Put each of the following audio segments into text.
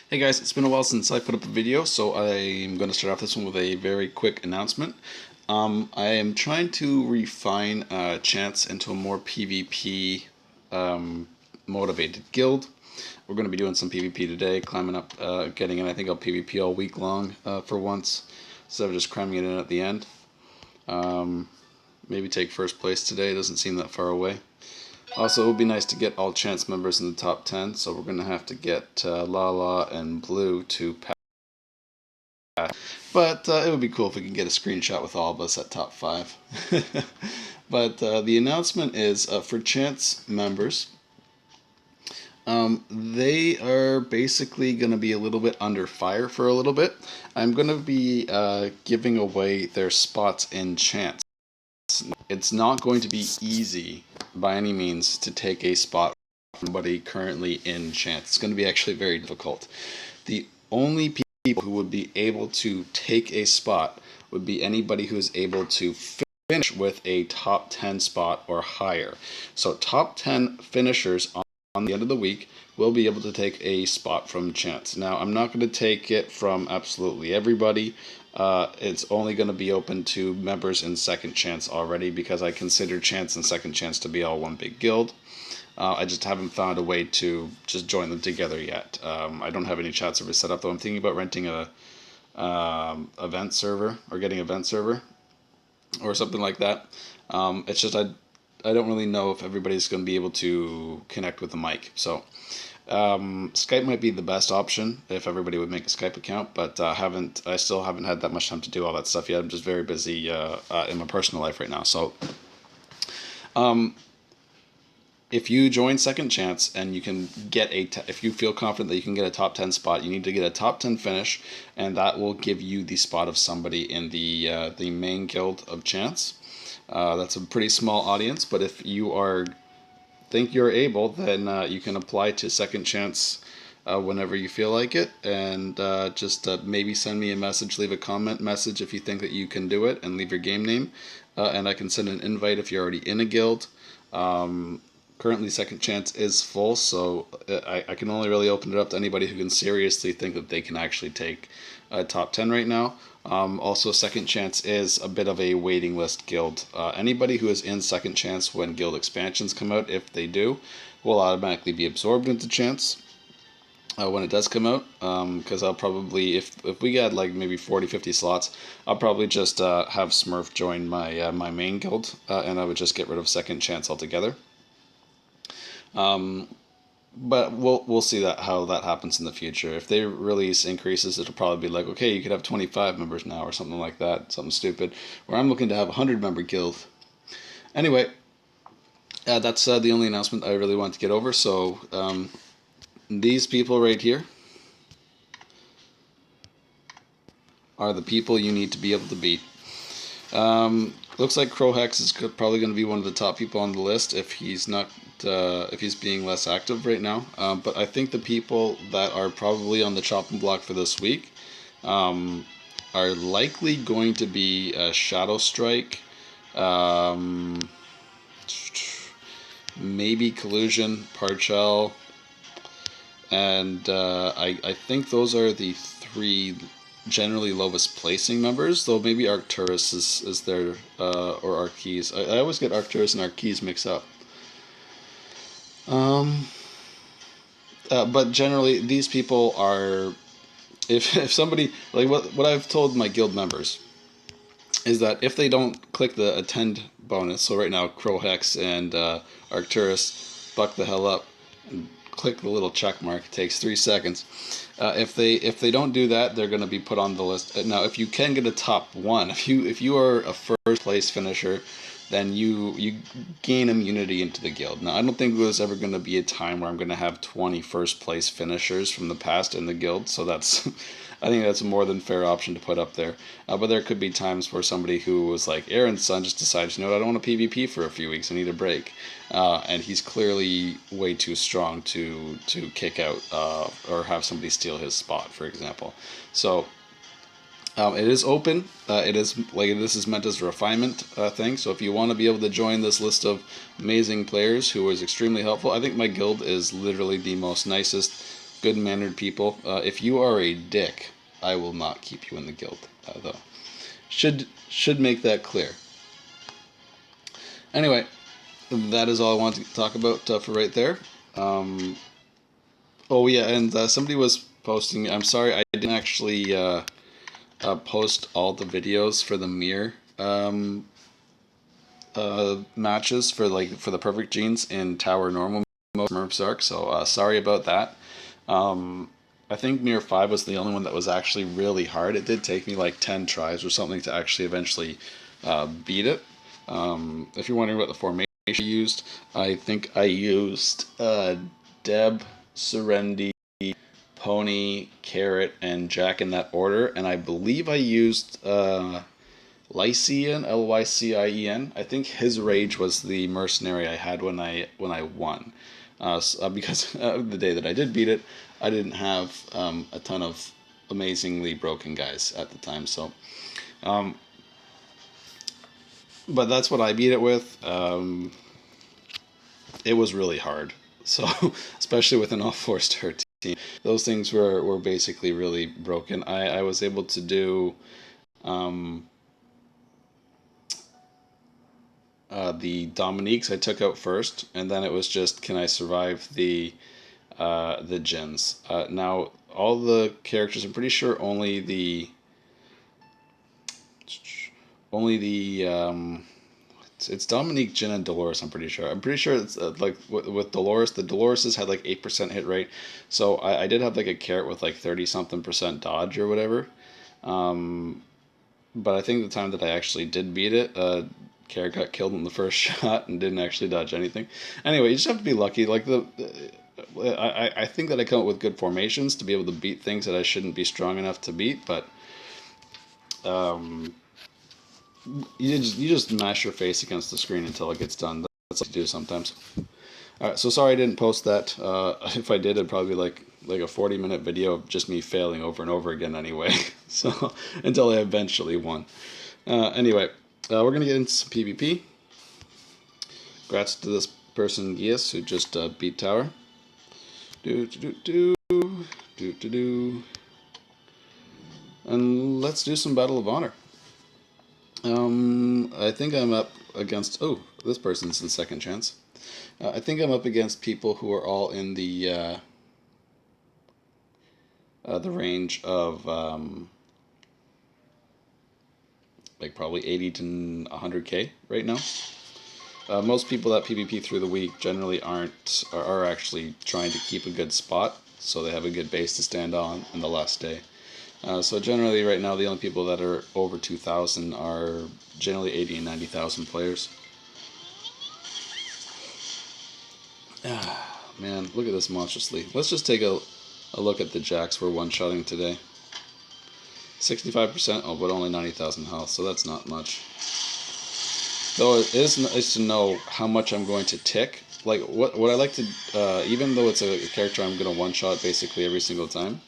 Hey guys, it's been a while since I put up a video, so I'm going to start off this one with a very quick announcement. I am trying to refine Chance into a more PvP motivated guild. We're going to be doing some PvP today, climbing up, getting in. I think I'll PvP all week long for once, instead of just cramming it in at the end. Maybe take first place today, doesn't seem that far away. Also, it would be nice to get all Chance members in the top 10, so we're going to have to get Lala and Blue to pass. But it would be cool if we could get a screenshot with all of us at top 5. But the announcement is for Chance members, they are basically going to be a little bit under fire for a little bit. I'm going to be giving away their spots in Chance. It's not going to be easy by any means to take a spot from somebody currently in Chance. It's going to be actually very difficult. The only people who would be able to take a spot would be anybody who is able to finish with a top 10 spot or higher. So top 10 finishers on the end of the week will be able to take a spot from Chance. Now, I'm not going to take it from absolutely everybody. It's only going to be open to members in Second Chance already, because I consider Chance and Second Chance to be all one big guild. I just haven't found a way to just join them together yet. I don't have any chat servers set up, though. I'm thinking about renting a event server, or getting an event server or something like that. It's just I don't really know if everybody's going to be able to connect with the mic. So Skype might be the best option if everybody would make a Skype account, but I still haven't had that much time to do all that stuff yet. I'm just very busy in my personal life right now. So if you join Second Chance and you can get if you feel confident that you can get a top 10 spot, you need to get a top 10 finish, and that will give you the spot of somebody in the main guild of Chance. That's a pretty small audience, but if you think you're able, then you can apply to Second Chance whenever you feel like it, and just maybe send me a message, leave a comment message if you think that you can do it, and leave your game name, and I can send an invite if you're already in a guild. Currently, Second Chance is full, so I can only really open it up to anybody who can seriously think that they can actually take a top 10 right now. Also, Second Chance is a bit of a waiting list guild. Anybody who is in Second Chance when guild expansions come out, if they do, will automatically be absorbed into Chance when it does come out. Because I'll probably, if we get like maybe 40-50 slots, I'll probably just have Smurf join my main guild, and I would just get rid of Second Chance altogether. But we'll see how that happens in the future. If they release increases, it'll probably be like, okay, you could have 25 members now, or something like that, something stupid. Where I'm looking to have a 100-member guild. Anyway, that's the only announcement I really want to get over. So these people right here are the people you need to be able to beat. Looks like Crowhex is probably going to be one of the top people on the list if he's not if he's being less active right now. But I think the people that are probably on the chopping block for this week are likely going to be Shadow Strike, maybe Collusion, Parchel, and I think those are the three generally lowest placing members, though maybe Arcturus is there, or Arceus. I always get Arcturus and Arceus mixed up. But generally, these people are, if somebody, like what I've told my guild members is that if they don't click the attend bonus, so right now Crowhex and Arcturus buck the hell up and click the little check mark. It takes 3 seconds. If they don't do that, they're going to be put on the list. Now, if you can get a top 1, if you are a first place finisher, then you gain immunity into the guild. Now, I don't think there's ever going to be a time where I'm going to have 20 first place finishers from the past in the guild, so that's I think that's a more than fair option to put up there. But there could be times where somebody who was like Aaron's son just decides, you know what, I don't want to PvP for a few weeks, I need a break. And he's clearly way too strong to kick out or have somebody steal his spot, for example. So it is open. It is like this is meant as a refinement thing. So if you want to be able to join this list of amazing players who is extremely helpful, I think my guild is literally the most nicest good-mannered people. If you are a dick, I will not keep you in the guild, though. Should make that clear. Anyway, that is all I wanted to talk about for right there. Oh yeah, and somebody was posting. I'm sorry, I didn't actually post all the videos for the mirror matches for the perfect genes in Tower Normal mode Merps Arc. So sorry about that. I think Mirror 5 was the only one that was actually really hard. It did take me like 10 tries or something to actually eventually beat it. If you're wondering what the formation I used, I think I used Deb, Serendi, Pony, Carrot, and Jack in that order, and I believe I used Lycien, Lycien. I think his rage was the mercenary I had when I won. Because the day that I did beat it, I didn't have a ton of amazingly broken guys at the time. So, but that's what I beat it with. It was really hard. So, especially with an all 4-star team, those things were basically really broken. I was able to do the Dominiques I took out first, and then it was just, can I survive the gens? Now all the characters, I'm pretty sure only the it's Dominique, Jin, and Dolores. I'm pretty sure. I'm pretty sure it's like with Dolores. The Doloreses had like 8% hit rate, so I did have like a carrot with like 30-something% dodge or whatever. But I think the time that I actually did beat it, Carrot got killed in the first shot and didn't actually dodge anything. Anyway, you just have to be lucky. Like I think that I come up with good formations to be able to beat things that I shouldn't be strong enough to beat, but you just mash your face against the screen until it gets done. That's what you do sometimes. All right, so sorry I didn't post that. If I did, it'd probably be like a 40-minute video of just me failing over and over again anyway. So until I eventually won. Anyway, we're gonna get into some PvP. Congrats to this person Gias who just beat Tower. And let's do some Battle of Honor. I think I'm up against. Oh, this person's in second chance. I think I'm up against people who are all in the range of like probably 80 to 100k right now. Most people that PvP through the week generally are actually trying to keep a good spot, so they have a good base to stand on the last day. So generally right now the only people that are over 2,000 are generally 80 and 90,000 players. Man, look at this monstrously. Let's just take a look at the jacks we're one-shotting today. 65%, oh, but only 90,000 health, so that's not much. Though it is nice to know how much I'm going to tick. Like, what I like to, even though it's a character I'm going to one-shot basically every single time.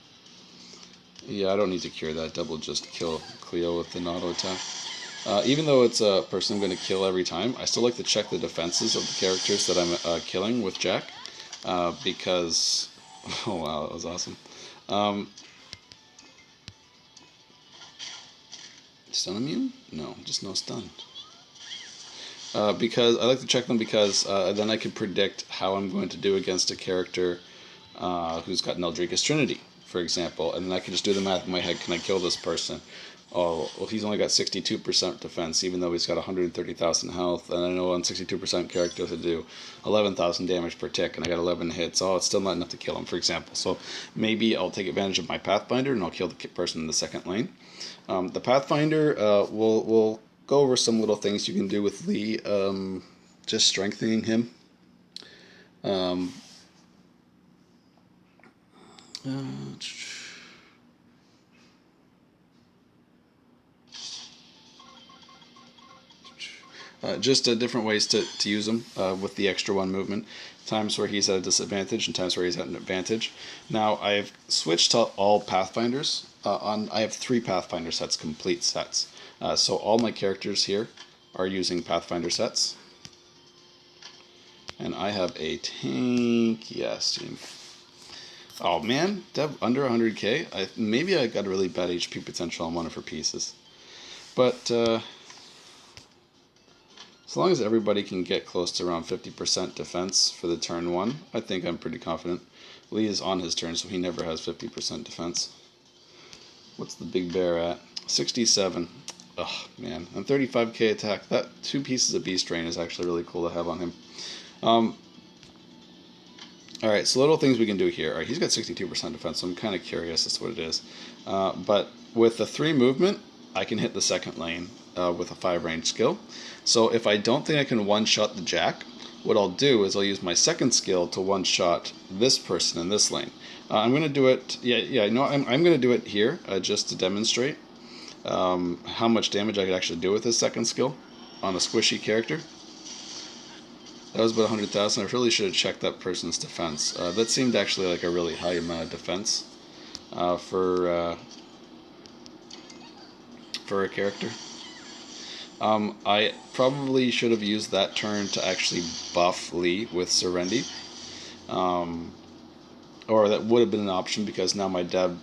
Yeah, I don't need to cure that. Double just kill Cleo with an auto attack. Even though it's a person I'm going to kill every time, I still like to check the defenses of the characters that I'm killing with Jack. Because... Oh wow, that was awesome. Stun immune? No, just no stun. Because I like to check them because then I can predict how I'm going to do against a character who's got an eldrika's trinity, for example, and then I can just do the math in my head. Can I kill this person? Oh, well, he's only got 62% defense, even though he's got 130,000 health, and I know on 62% character to do 11,000 damage per tick, and I got 11 hits. Oh, it's still not enough to kill him, for example. So maybe I'll take advantage of my Pathfinder, and I'll kill the person in the second lane. The Pathfinder will go over some little things you can do with Lee, just strengthening him. Just different ways to use him with the extra 1 movement. Times where he's at a disadvantage and times where he's at an advantage. Now I've switched to all Pathfinders. I have 3 Pathfinder sets, complete sets. So all my characters here are using Pathfinder sets. And I have a tanky ass team. Oh man, Deb under 100k. Maybe I got a really bad HP potential on one of her pieces, but as long as everybody can get close to around 50% defense for the turn one, I think I'm pretty confident. Lee is on his turn, so he never has 50% defense. What's the big bear at? 67. Oh man, and 35k attack. That 2 pieces of beast drain is actually really cool to have on him. Alright, so little things we can do here. Alright, he's got 62% defense, so I'm kind of curious as to what it is. But with the 3 movement, I can hit the second lane with a 5 range skill. So if I don't think I can one-shot the jack, what I'll do is I'll use my second skill to one-shot this person in this lane. I'm going to do it, I'm going to do it here just to demonstrate how much damage I could actually do with this second skill on a squishy character. That was about 100,000. I really should have checked that person's defense. That seemed actually like a really high amount of defense for a character. I probably should have used that turn to actually buff Lee with Serendi. Or that would have been an option because now my Deb,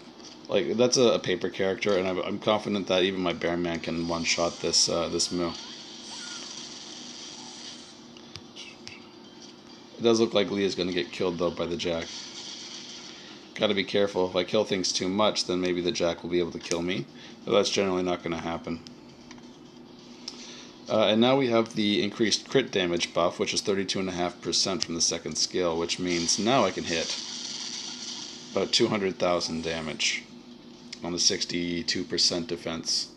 like that's a paper character, and I'm confident that even my Bearman can one-shot this Moo. It does look like Leah's going to get killed, though, by the Jack. Gotta be careful. If I kill things too much, then maybe the Jack will be able to kill me. But that's generally not going to happen. And now we have the increased crit damage buff, which is 32.5% from the second skill, which means now I can hit about 200,000 damage on the 62% defense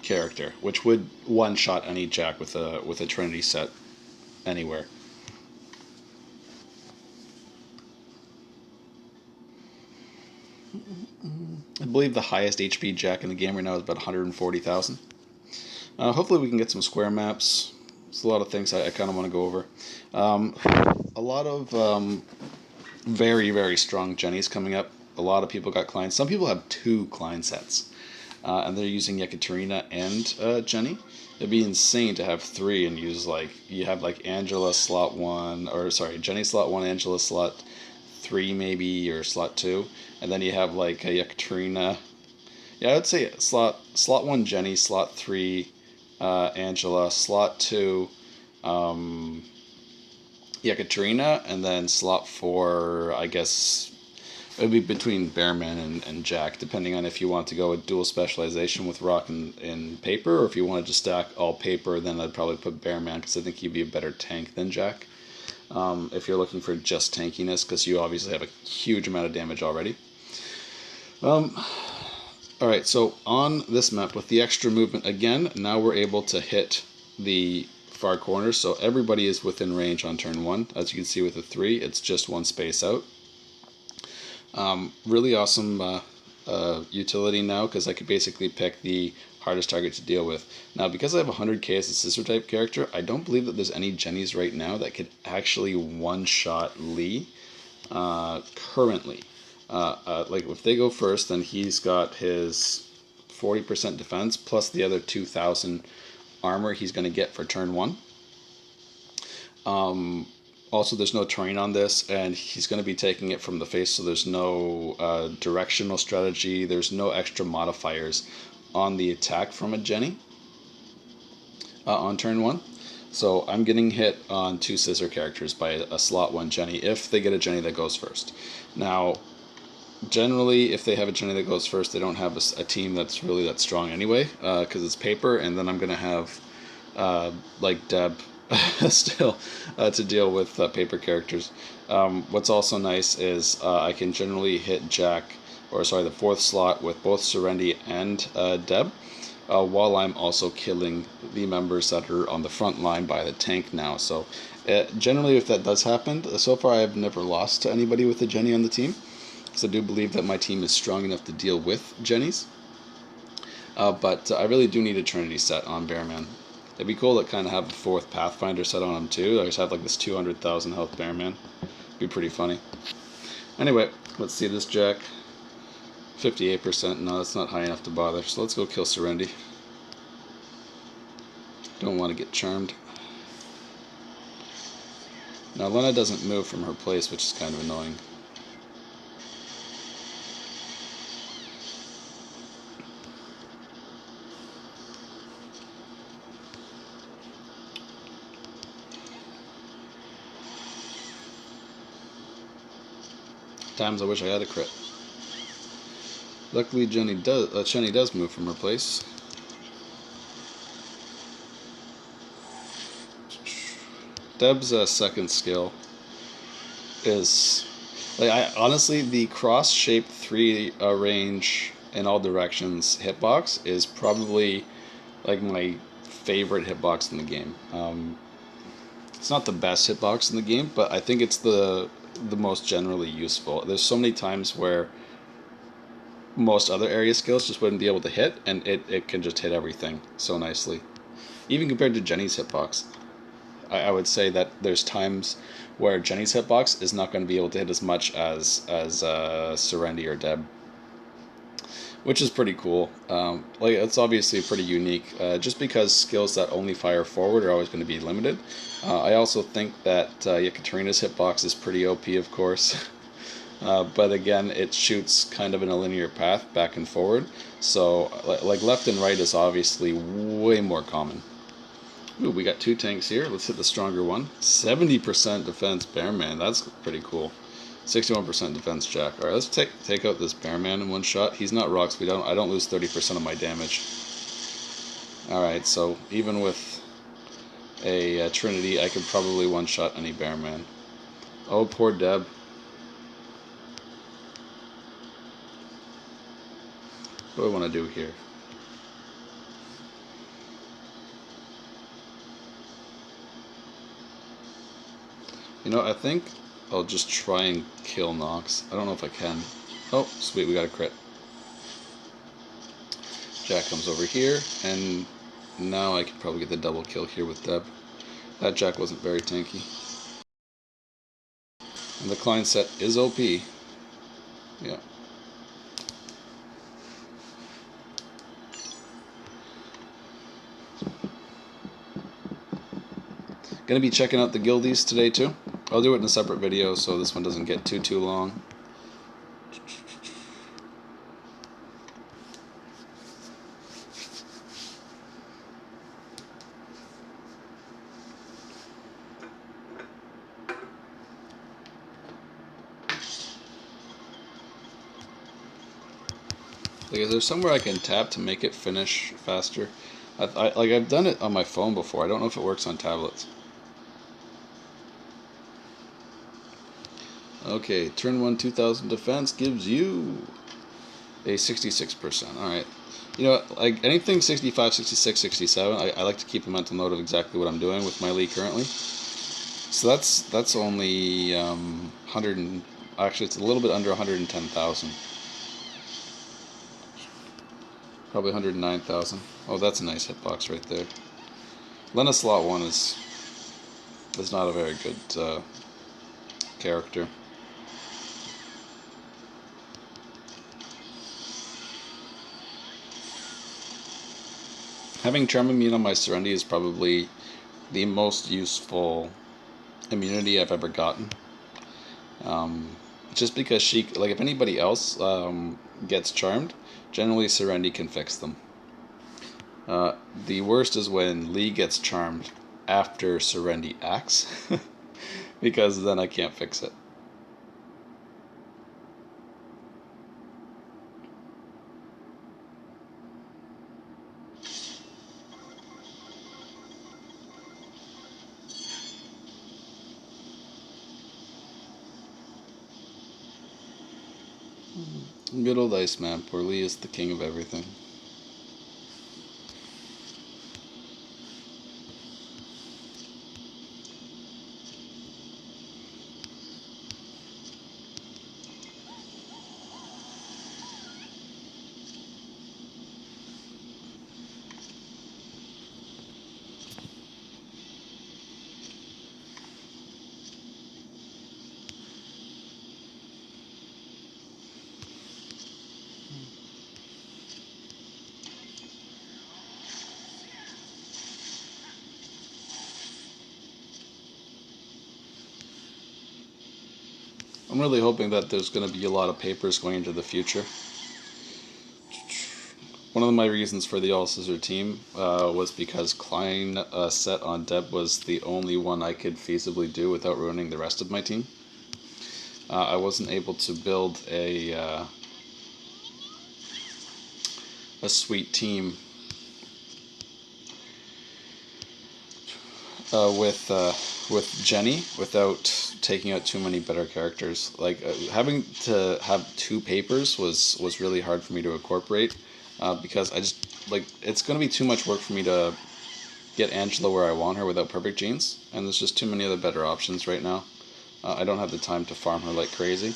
character, which would one-shot any Jack with a Trinity set anywhere. I believe the highest HP Jack in the game right now is about 140,000. Hopefully we can get some square maps. There's a lot of things I kind of want to go over. A lot of very, very strong Jennies coming up. A lot of people got Kleins. Some people have 2 Klein sets. And they're using Yekaterina and Jenny. It'd be insane to have 3 and use you have Angela slot 1, or sorry, Jenny slot 1, Angela slot 3 maybe, or slot 2, and then you have a Yekaterina. Yeah, I would say slot 1 Jenny, slot 3 Angela, slot 2 Yekaterina, and then slot 4, I guess it would be between Bearman and Jack, depending on if you want to go with dual specialization with Rock and Paper, or if you wanted to stack all Paper, then I'd probably put Bearman, because I think he'd be a better tank than Jack. If you're looking for just tankiness, because you obviously have a huge amount of damage already. Alright, so on this map, with the extra movement again, now we're able to hit the far corners, so everybody is within range on turn 1. As you can see with the 3, it's just 1 space out. Really awesome utility now, because I could basically pick the hardest target to deal with. Now, because I have 100k as a scissor type character, I don't believe that there's any Jennies right now that could actually one-shot Lee currently. If they go first, then he's got his 40% defense plus the other 2,000 armor he's going to get for turn 1. Also, there's no terrain on this, and he's going to be taking it from the face, so there's no directional strategy. There's no extra modifiers on the attack from a Jenny on turn 1. So I'm getting hit on 2 scissor characters by a slot 1 Jenny if they get a Jenny that goes first. Now, generally, if they have a Jenny that goes first, they don't have a team that's really that strong anyway, because it's paper, and then I'm going to have, Deb still to deal with paper characters. What's also nice is I can generally hit Jack, or sorry, the 4th slot with both Serendi and Deb, while I'm also killing the members that are on the front line by the tank now. So generally, if that does happen, so far I've never lost to anybody with a Jenny on the team, because I do believe that my team is strong enough to deal with Jennies. But I really do need a Trinity set on Bearman. It'd be cool to kind of have a 4th Pathfinder set on him too. I just have this 200,000 health Bearman. Be pretty funny. Anyway, let's see this Jack. 58%. No, that's not high enough to bother. So let's go kill Serendi. Don't want to get charmed. Now Lena doesn't move from her place, which is kind of annoying. Times I wish I had a crit. Luckily, Jenny does move from her place. Deb's second skill is honestly, the cross-shaped 3 range in all directions hitbox is probably like my favorite hitbox in the game. It's not the best hitbox in the game, but I think it's the most generally useful. There's so many times where most other area skills just wouldn't be able to hit, and it can just hit everything so nicely. Even compared to Jenny's hitbox, I would say that there's times where Jenny's hitbox is not going to be able to hit as much as Serendi or Deb, which is pretty cool. Like it's obviously pretty unique, just because skills that only fire forward are always going to be limited. I also think that Yekaterina's hitbox is pretty OP, of course. But again, it shoots kind of in a linear path back and forward. So, like left and right is obviously way more common. Ooh, we got 2 tanks here. Let's hit the stronger one. 70% defense Bearman. That's pretty cool. 61% defense Jack. All right, let's take out this Bearman in one shot. He's not rock speed. I don't lose 30% of my damage. All right, so even with a Trinity, I could probably one shot any Bearman. Oh, poor Deb. What do I want to do here? You know, I think I'll just try and kill Nox. I don't know if I can. Oh, sweet, we got a crit. Jack comes over here, and now I can probably get the double kill here with Deb. That Jack wasn't very tanky. And the Klein set is OP. Yeah. Gonna be checking out the guildies today too. I'll do it in a separate video so this one doesn't get too long. Like, is there somewhere I can tap to make it finish faster? I've done it on my phone before. I don't know if it works on tablets. Okay, turn 1 2000 defense gives you a 66%. Alright. You know, like anything 65, 66, 67, I like to keep a mental note of exactly what I'm doing with my league currently. So that's only 100 and, actually it's a little bit under 110,000. Probably 109,000. Oh, that's a nice hitbox right there. Lena slot 1 is not a very good character. Having Charm Immune on my Serendi is probably the most useful immunity I've ever gotten. Just because she, like, if anybody else gets charmed, generally Serendi can fix them. The worst is when Lee gets charmed after Serendi acts, because then I can't fix it. Good old Iceman. Poor Lee is the king of everything. I'm really hoping that there's going to be a lot of papers going into the future. One of my reasons for the all scissor team was because Klein set on Deb was the only one I could feasibly do without ruining the rest of my team. I wasn't able to build a sweet team with Jenny without taking out too many better characters. Like having to have two papers was really hard for me to incorporate because I just like it's going to be too much work for me to get Angela where I want her without perfect genes, and there's just too many other better options right now. I don't have the time to farm her like crazy.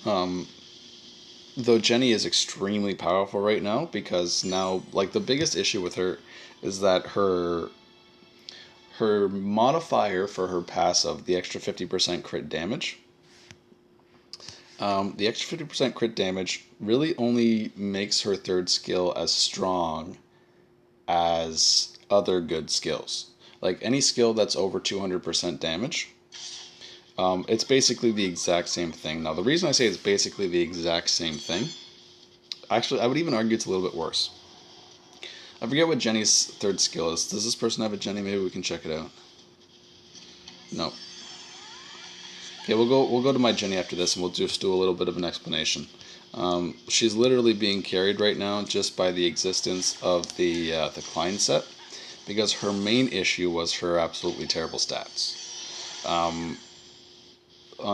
Though Jenny is extremely powerful right now because now, like, the biggest issue with her is that her modifier for her passive, the extra 50% crit damage, the extra 50% crit damage really only makes her third skill as strong as other good skills. Like any skill that's over 200% damage, it's basically the exact same thing. Now, the reason I say it's basically the exact same thing, actually, I would even argue it's a little bit worse. I forget what Jenny's third skill is. Does this person have a Jenny? Maybe we can check it out. No. Okay, we'll go to my Jenny after this, and we'll just do a little bit of an explanation. She's literally being carried right now just by the existence of the Klein set, because her main issue was her absolutely terrible stats. On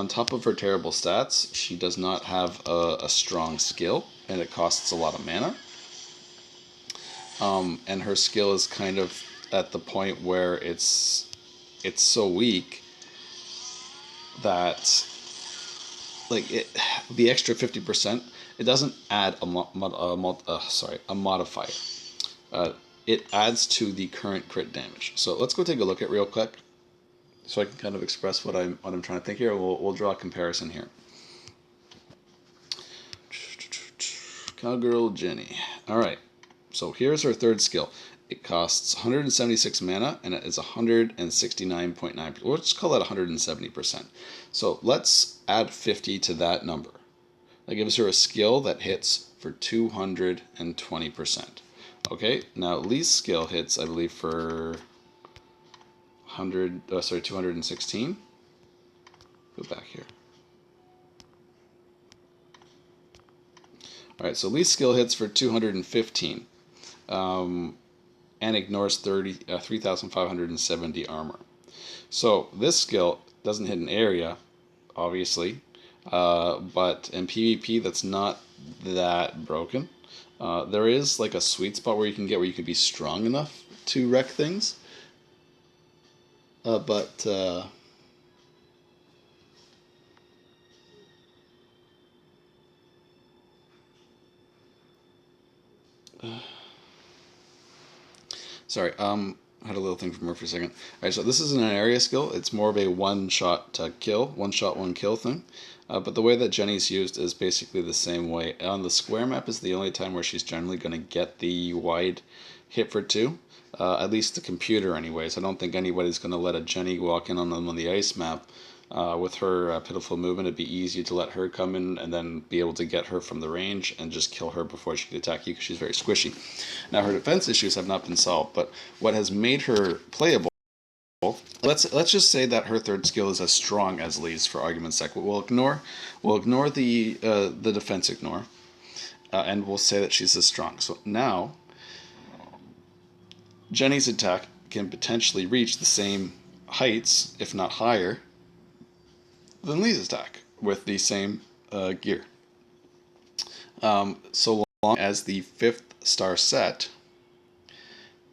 top of her terrible stats, she does not have a strong skill, and it costs a lot of mana. And her skill is kind of at the point where it's so weak that like the extra 50%, it doesn't add a modifier. It adds to the current crit damage. So let's go take a look at real quick, so I can kind of express what I'm trying to think here. We'll draw a comparison here. Cowgirl Jenny. All right. So here's her third skill. It costs 176 mana, and it is 169.9%. We'll just call that 170%. So let's add 50 to that number. That gives her a skill that hits for 220%. Okay, now Lee's skill hits, I believe, for 216. Go back here. All right, so Lee's skill hits for 215. And ignores 3,570 armor. So this skill doesn't hit an area, obviously, but in PvP that's not that broken. There is like a sweet spot where you can be strong enough to wreck things, but sorry, I had a little thing from her for a second. Alright, so this isn't an area skill. It's more of a one-shot kill, one-shot, one-kill thing. But the way that Jenny's used is basically the same way. On the square map is the only time where she's generally going to get the wide hit for two. At least the computer anyways. I don't think anybody's going to let a Jenny walk in on them on the ice map. With her pitiful movement, it'd be easy to let her come in and then be able to get her from the range and just kill her before she could attack you because she's very squishy. Now, her defense issues have not been solved, but what has made her playable, let's just say that her third skill is as strong as Lee's for argument's sake. We'll ignore the defense ignore, and we'll say that she's as strong. So now, Jenny's attack can potentially reach the same heights, if not higher, than Lee's attack with the same gear. So long as the 5th star set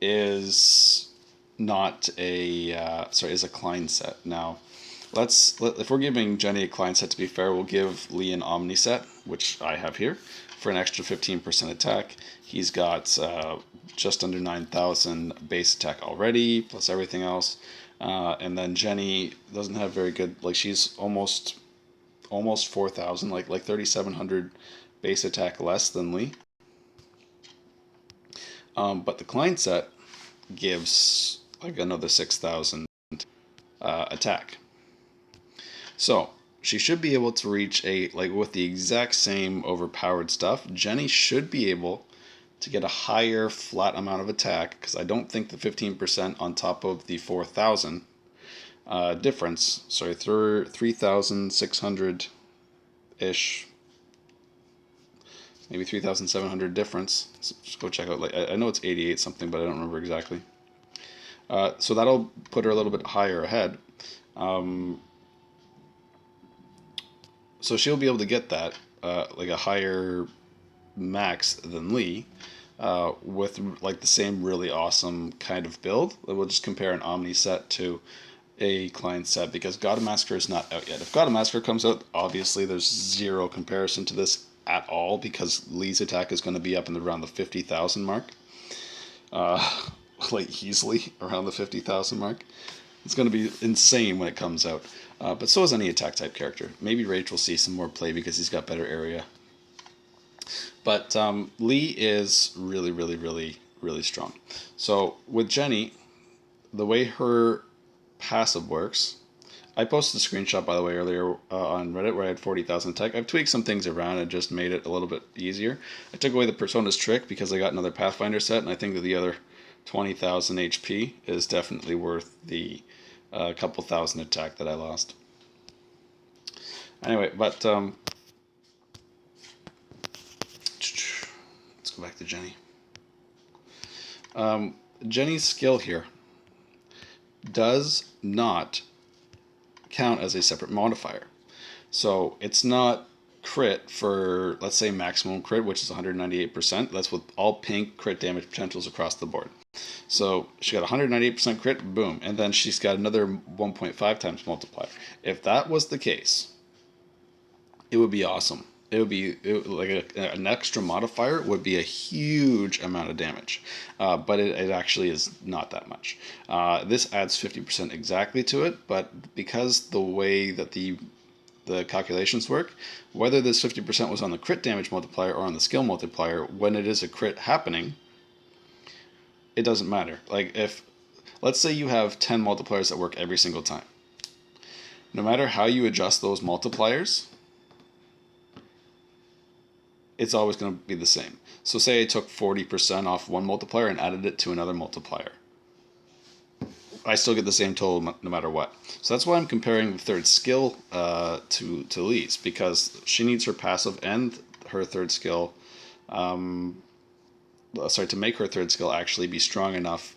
is not a is a Klein set. Now, if we're giving Jenny a Klein set, to be fair, we'll give Lee an Omni set, which I have here, for an extra 15% attack. He's got just under 9,000 base attack already, plus everything else. And then Jenny doesn't have very good, like she's almost 4,000, like 3,700 base attack less than Lee. But the Klein set gives like another 6,000 attack. So she should be able to reach like with the exact same overpowered stuff. Jenny should be able to get a higher flat amount of attack, because I don't think the 15% on top of the 4,000 difference, sorry, 3,600 ish, maybe 3,700 difference. So just go check out. Like I know it's 88 something, but I don't remember exactly. So that'll put her a little bit higher ahead. So she'll be able to get that, like a higher max than Lee, with like the same really awesome kind of build. We'll just compare an Omni set to a client set, because God of Massacre is not out yet. If God of Massacre comes out, obviously there's zero comparison to this at all, because Lee's attack is going to be up in around the 50,000 mark. Like easily around the 50,000 mark. It's going to be insane when it comes out. But so is any attack type character. Maybe Rage will see some more play because he's got better area. But Lee is really, really, really, really strong. So with Jenny, the way her passive works, I posted a screenshot, by the way, earlier on Reddit where I had 40,000 attack. I've tweaked some things around and just made it a little bit easier. I took away the Persona's trick because I got another Pathfinder set, and I think that the other 20,000 HP is definitely worth the couple thousand attack that I lost. Anyway, but let's go back to Jenny. Jenny's skill here does not count as a separate modifier. So it's not crit for, let's say, maximum crit, which is 198%. That's with all pink crit damage potentials across the board. So she got 198% crit, boom, and then she's got another 1.5 times multiplier. If that was the case, it would be awesome. It would be like an extra modifier would be a huge amount of damage, but it actually is not that much. This adds 50% exactly to it, but because the way that the calculations work, whether this 50% was on the crit damage multiplier or on the skill multiplier, when it is a crit happening, it doesn't matter. Like if, let's say you have 10 multipliers that work every single time. No matter how you adjust those multipliers, it's always going to be the same. So say I took 40% off one multiplier and added it to another multiplier. I still get the same total no matter what. So that's why I'm comparing the third skill to Lee's, because she needs her passive and her third skill, to make her third skill actually be strong enough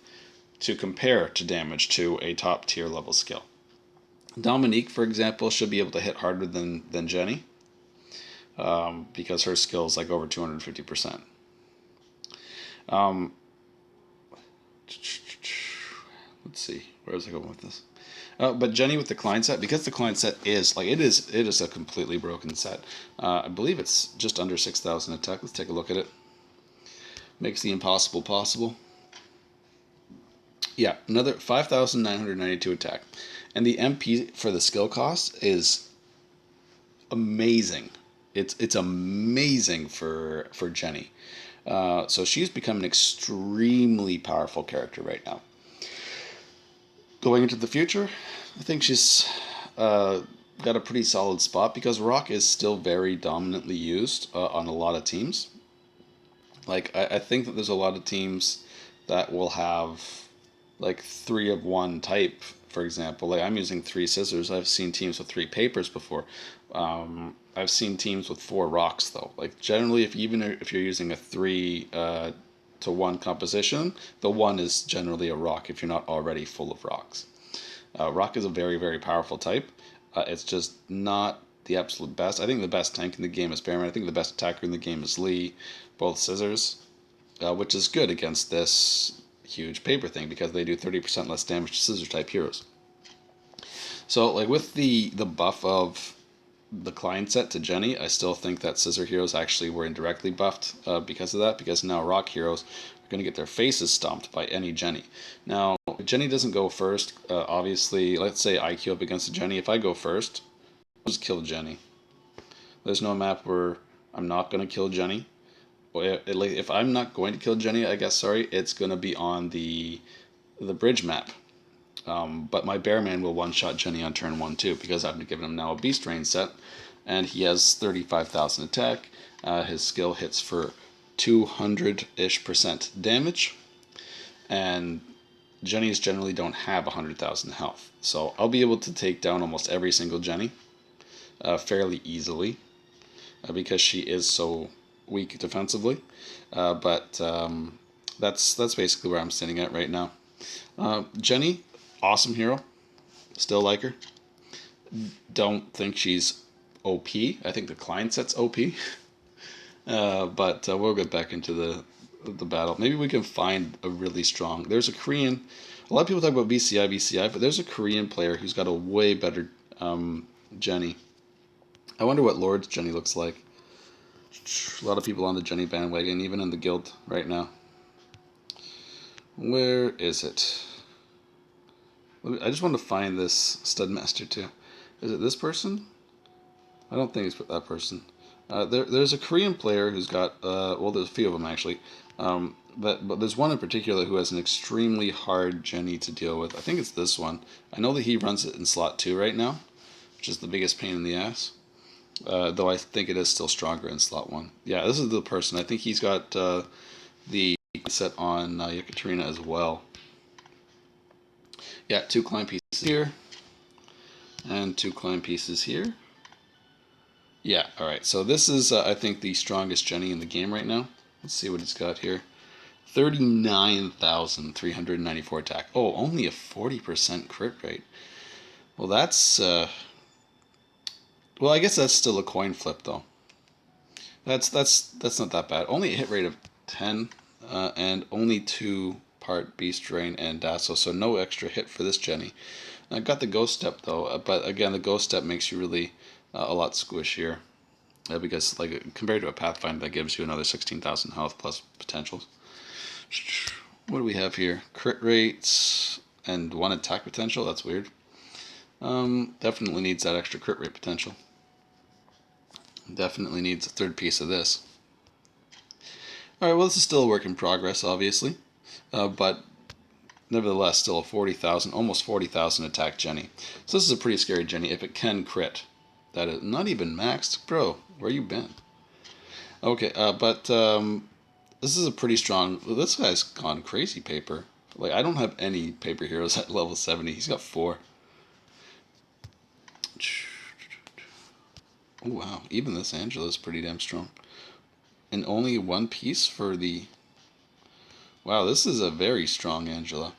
to compare to damage to a top tier level skill. Dominique, for example, should be able to hit harder than Jenny, because her skill is like over 250%. Let's see, where was I going with this? But Jenny with the client set, because the client set is like it is a completely broken set. I believe it's just under 6,000 attack. Let's take a look at it. Makes the impossible possible. Yeah, another 5,992 attack, and the MP for the skill cost is amazing. It's amazing for Jenny. So she's become an extremely powerful character right now. Going into the future, I think she's got a pretty solid spot, because Rock is still very dominantly used on a lot of teams. Like I think that there's a lot of teams that will have like 3 of one type, for example. Like I'm using 3 scissors. I've seen teams with 3 papers before. I've seen teams with 4 rocks though. Like generally, if you're using a 3 to 1 composition, the 1 is generally a rock if you're not already full of rocks. Rock is a very, very powerful type. It's just not the absolute best. I think the best tank in the game is Bearman. I think the best attacker in the game is Lee, both scissors, which is good against this huge paper thing, because they do 30% less damage to scissor type heroes. So like with the buff of the client set to Jenny, I still think that scissor heroes actually were indirectly buffed because of that, because now rock heroes are going to get their faces stomped by any Jenny. Now, if Jenny doesn't go first, obviously, let's say I queue up against a Jenny. If I go first, I'll just kill Jenny. There's no map where I'm not going to kill Jenny. If I'm not going to kill Jenny, I guess, sorry, it's going to be on the bridge map. But my Bearman will one-shot Jenny on turn 1 too, because I've given him now a Beast Rain set, and he has 35,000 attack. His skill hits for 200-ish% damage, and Jennies generally don't have 100,000 health. So I'll be able to take down almost every single Jenny fairly easily, because she is so weak defensively. But that's basically where I'm sitting at right now. Jenny, awesome hero. Still like her. Don't think she's OP. I think the client set's OP. But we'll get back into the battle. Maybe we can find a really strong. There's a Korean. A lot of people talk about VCI, but there's a Korean player who's got a way better Jenny. I wonder what Lord's Jenny looks like. A lot of people on the Jenny bandwagon, even in the guild right now. Where is it? I just want to find this Studmaster too. Is it this person? I don't think it's that person. There's a Korean player who's got, well, there's a few of them actually, but there's one in particular who has an extremely hard Jenny to deal with. I think it's this one. I know that he runs it in slot 2 right now, which is the biggest pain in the ass. Though I think it is still stronger in slot 1. Yeah, this is the person. I think he's got the set on Yekaterina as well. Yeah, 2 climb pieces here, and 2 climb pieces here. Yeah, alright, so this is, I think, the strongest Jenny in the game right now. Let's see what he's got here. 39,394 attack. Oh, only a 40% crit rate. Well, that's, well, I guess that's still a coin flip, though. That's not that bad. Only a hit rate of 10, and only 2-part Beast Rain and Dasso, so no extra hit for this Jenny. I got the Ghost Step, though, but again, the Ghost Step makes you really a lot squishier, because like compared to a Pathfinder that gives you another 16,000 health plus potentials. What do we have here? Crit rates and 1 attack potential. That's weird. Definitely needs that extra crit rate potential. Definitely needs a 3rd piece of this. Alright, well, this is still a work in progress, obviously, but nevertheless still a 40,000, almost 40,000 attack Jenny. So this is a pretty scary Jenny if it can crit. That is not even maxed. Bro, where you been? Okay, but this is a pretty strong... This guy's gone crazy paper. Like, I don't have any paper heroes at level 70. He's got 4. Oh, wow. Even this Angela is pretty damn strong. And only 1 piece for the... Wow, this is a very strong Angela.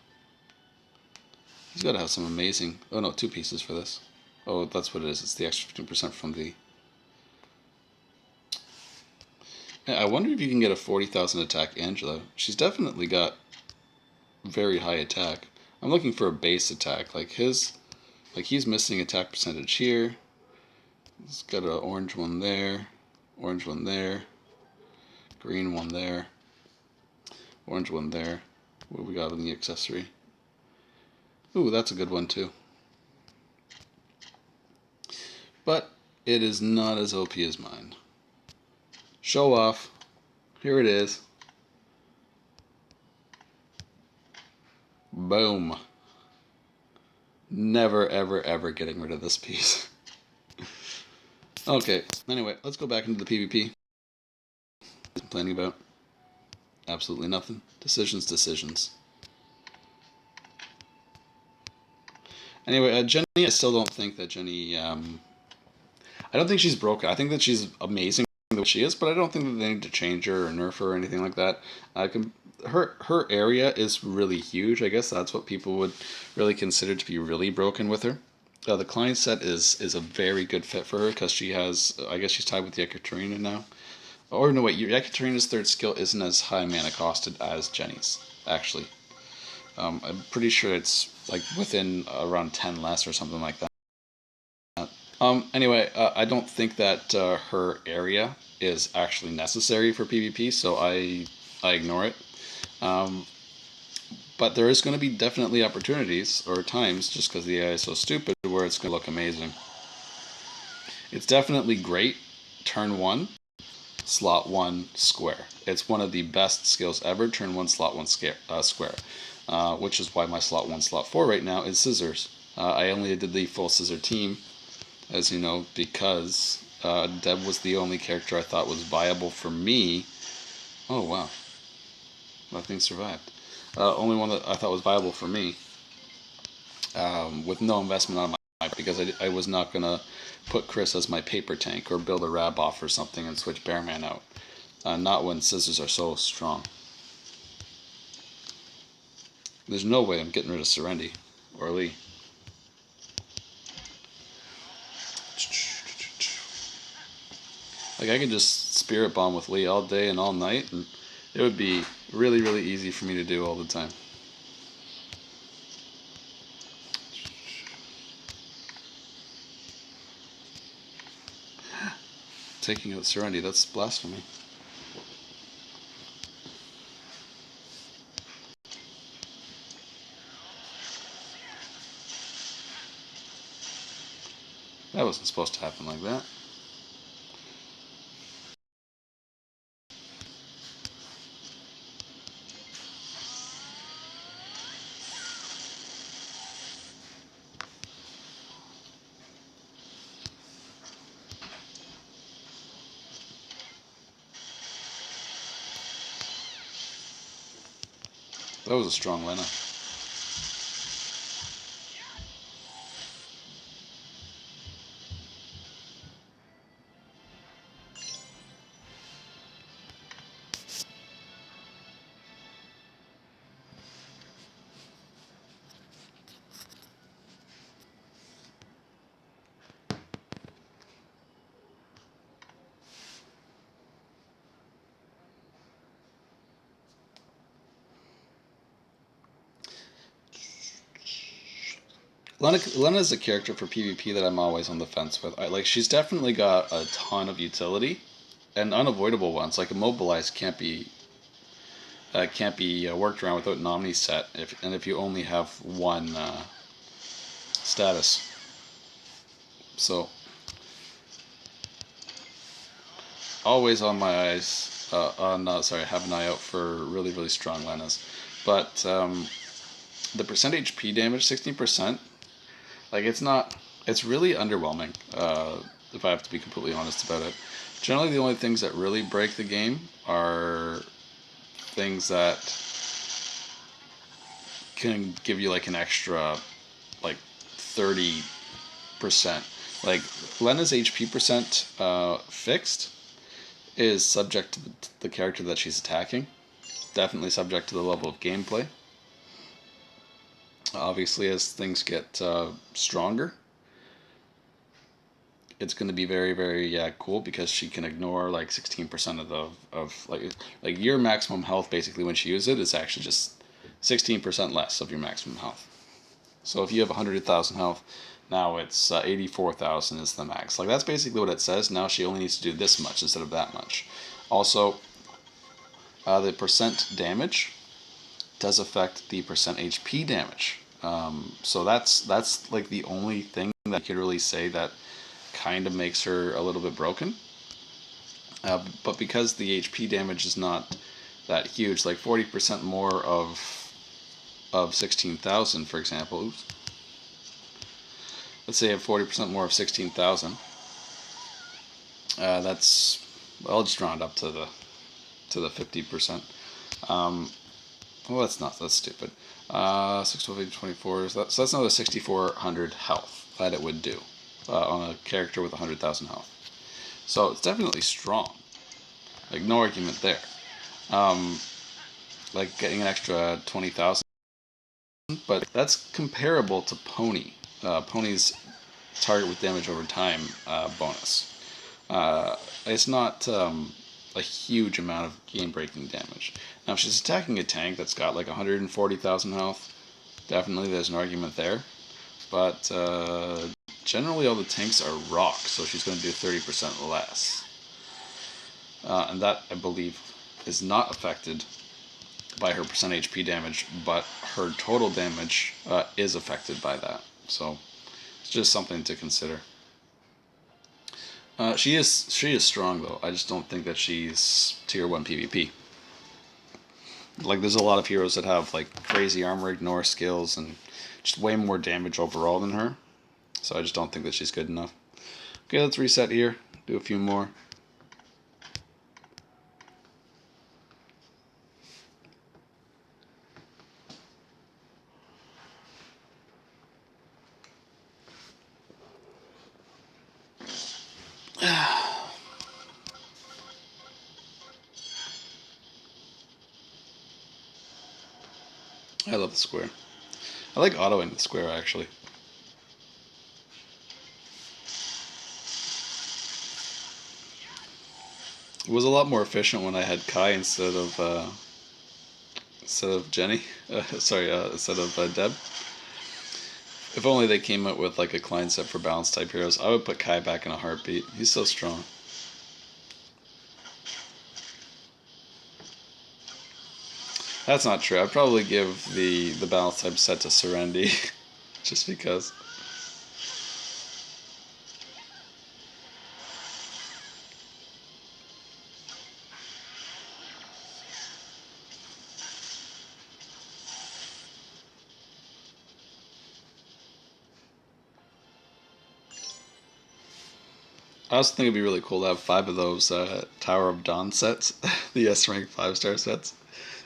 He's got to have some amazing... Oh, no, 2 pieces for this. Oh, that's what it is. It's the extra 15% from the... Yeah, I wonder if you can get a 40,000 attack Angela. She's definitely got very high attack. I'm looking for a base attack. Like his... Like he's missing attack percentage here. He's got an orange one there. Orange one there. Green one there. Orange one there. What do we got in the accessory? Ooh, that's a good one too. But it is not as OP as mine. Show off. Here it is. Boom. Never, ever, ever getting rid of this piece. Okay, anyway, let's go back into the PvP. Complaining about absolutely nothing. Decisions. Anyway, Jenny, I still don't think that Jenny... I don't think she's broken. I think that she's amazing the way she is, but I don't think that they need to change her or nerf her or anything like that. Her area is really huge. I guess that's what people would really consider to be really broken with her. The client set is a very good fit for her because she has... I guess she's tied with Yekaterina now. Or no, wait, Yekaterina's 3rd skill isn't as high mana costed as Jenny's, actually. I'm pretty sure it's like within around 10 less or something like that. Anyway, I don't think that her area is actually necessary for PvP, so I ignore it. But there is going to be definitely opportunities or times, just because the AI is so stupid, where it's going to look amazing. It's definitely great turn 1, slot 1 square. It's one of the best skills ever, turn 1 slot 1 square. which is why my slot 1, slot 4 right now is scissors. I only did the full scissor team, as you know, because Deb was the only character I thought was viable for me. Oh wow, that thing survived. Only one that I thought was viable for me, with no investment on my, because I was not gonna put Chris as my paper tank or build a Rab off or something and switch Bearman out. Not when scissors are so strong. There's no way I'm getting rid of Serendi or Lee. Like, I could just Spirit Bomb with Lee all day and all night, and it would be really, really easy for me to do all the time. Taking out Serendi, that's blasphemy. That wasn't supposed to happen like that. That was a strong Lena. Lena is a character for PvP that I'm always on the fence with. She's definitely got a ton of utility, and unavoidable ones. Like Immobilize can't be worked around without an Omni set, if you only have one status. So always on my eyes, have an eye out for really, really strong Lenas. But the percent HP damage, 16%, it's really underwhelming, if I have to be completely honest about it. Generally, the only things that really break the game are things that can give you like an extra, like 30%. Like Lena's HP percent fixed is subject to the character that she's attacking. Definitely subject to the level of gameplay. Obviously, as things get stronger, it's going to be very, very cool, because she can ignore like 16% of your maximum health. Basically, when she uses it, is actually just 16% less of your maximum health. So if you have 100,000 health, now it's 84,000 is the max. Like, that's basically what it says. Now she only needs to do this much instead of that much. Also, the percent damage does affect the percent HP damage. So that's like the only thing that I could really say that kind of makes her a little bit broken. But because the HP damage is not that huge, like 40% more of 16,000, for example. Oops. Let's say I have 40% more of 16,000. I'll just round up to the 50%. Well, that's stupid. 6, 12, 8, 24. So that's another 6,400 health that it would do on a character with 100,000 health. So it's definitely strong. Like, no argument there. Like getting an extra 20,000, but that's comparable to Pony. Pony's target with damage over time bonus. It's not a huge amount of game-breaking damage. Now, if she's attacking a tank that's got like 140,000 health, definitely there's an argument there. But generally all the tanks are rock, so she's going to do 30% less. And that, I believe, is not affected by her percent HP damage, but her total damage is affected by that. So it's just something to consider. She is strong, though. I just don't think that she's tier 1 PvP. Like, there's a lot of heroes that have like crazy armor ignore skills and just way more damage overall than her. So I just don't think that she's good enough. Okay, let's reset here. Do a few more. I love the square. I like autoing the square, actually. It was a lot more efficient when I had Kai instead of Jenny. Instead of Deb. If only they came up with like a client set for balance type heroes, I would put Kai back in a heartbeat. He's so strong. That's not true. I'd probably give the balance type set to Serenity, just because. I also think it'd be really cool to have 5 of those Tower of Dawn sets, the S rank 5-star sets.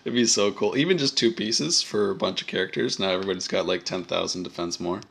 It'd be so cool. Even just 2 pieces for a bunch of characters. Now everybody's got like 10,000 defense more.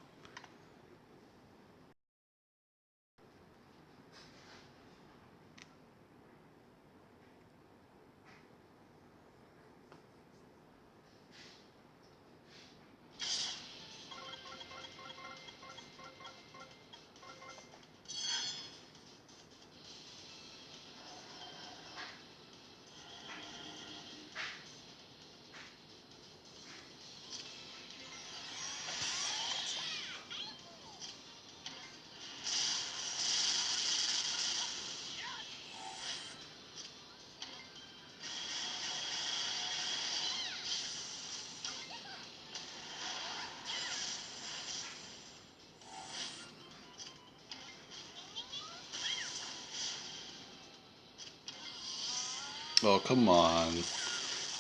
Oh, come on.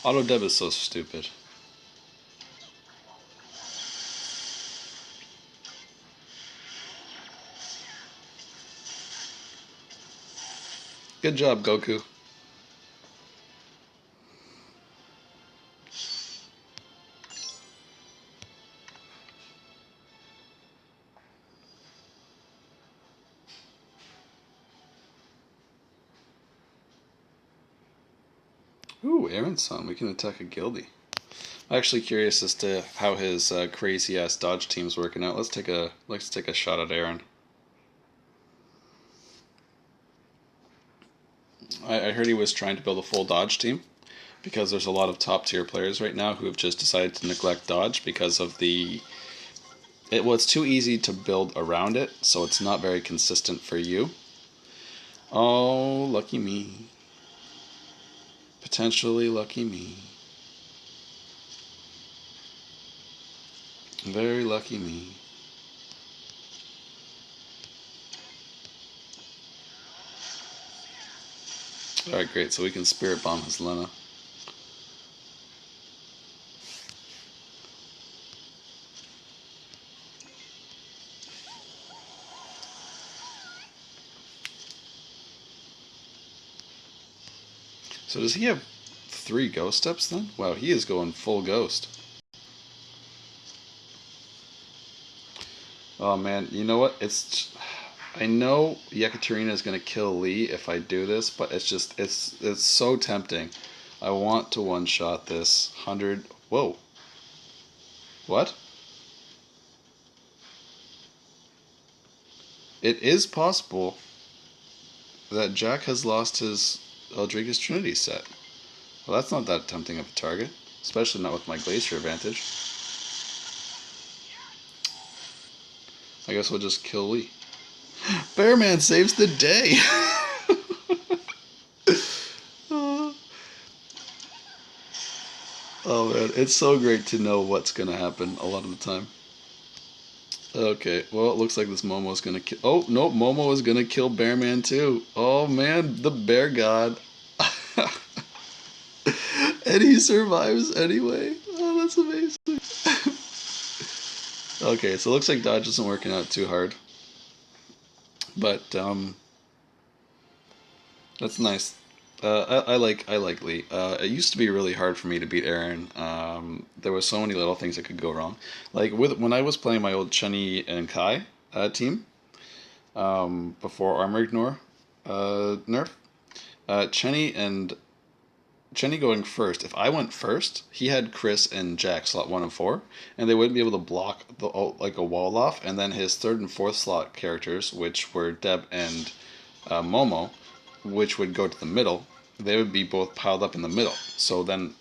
Auto deb is so stupid. Good job, Goku. Ooh, Aaron's son. We can attack a guildie. I'm actually curious as to how his crazy ass dodge team's working out. Let's take a shot at Aaron. I heard he was trying to build a full dodge team because there's a lot of top tier players right now who have just decided to neglect dodge because of it's too easy to build around it, so it's not very consistent for you. Oh, lucky me. Potentially lucky me. Very lucky me. Alright, great, so we can Spirit Bomb his Lena. So does he have 3 ghost steps then? Wow, he is going full ghost. Oh man, you know what? I know Yekaterina is gonna kill Lee if I do this, but it's so tempting. I want to one-shot this 100. Whoa. What? It is possible that Jack has lost his Eldrika's Trinity set. Well, that's not that tempting of a target, especially not with my Glacier advantage. I guess we'll just kill Lee. Bearman saves the day! Oh man, it's so great to know what's gonna happen a lot of the time. Okay, well, it looks like this Momo's gonna kill. Oh, no, Momo is gonna kill Bearman too. Oh man, the bear god. And he survives anyway. Oh, that's amazing. Okay, so it looks like dodge isn't working out too hard. But that's nice. I like Lee. It used to be really hard for me to beat Aaron. There was so many little things that could go wrong. Like when I was playing my old Chenny and Kai team before Armor Ignore nerf. Chenny going first. If I went first, he had Chris and Jack slot 1 and 4, and they wouldn't be able to block the like a wall off. And then his third and fourth slot characters, which were Deb and Momo, which would go to the middle, they would be both piled up in the middle. So then,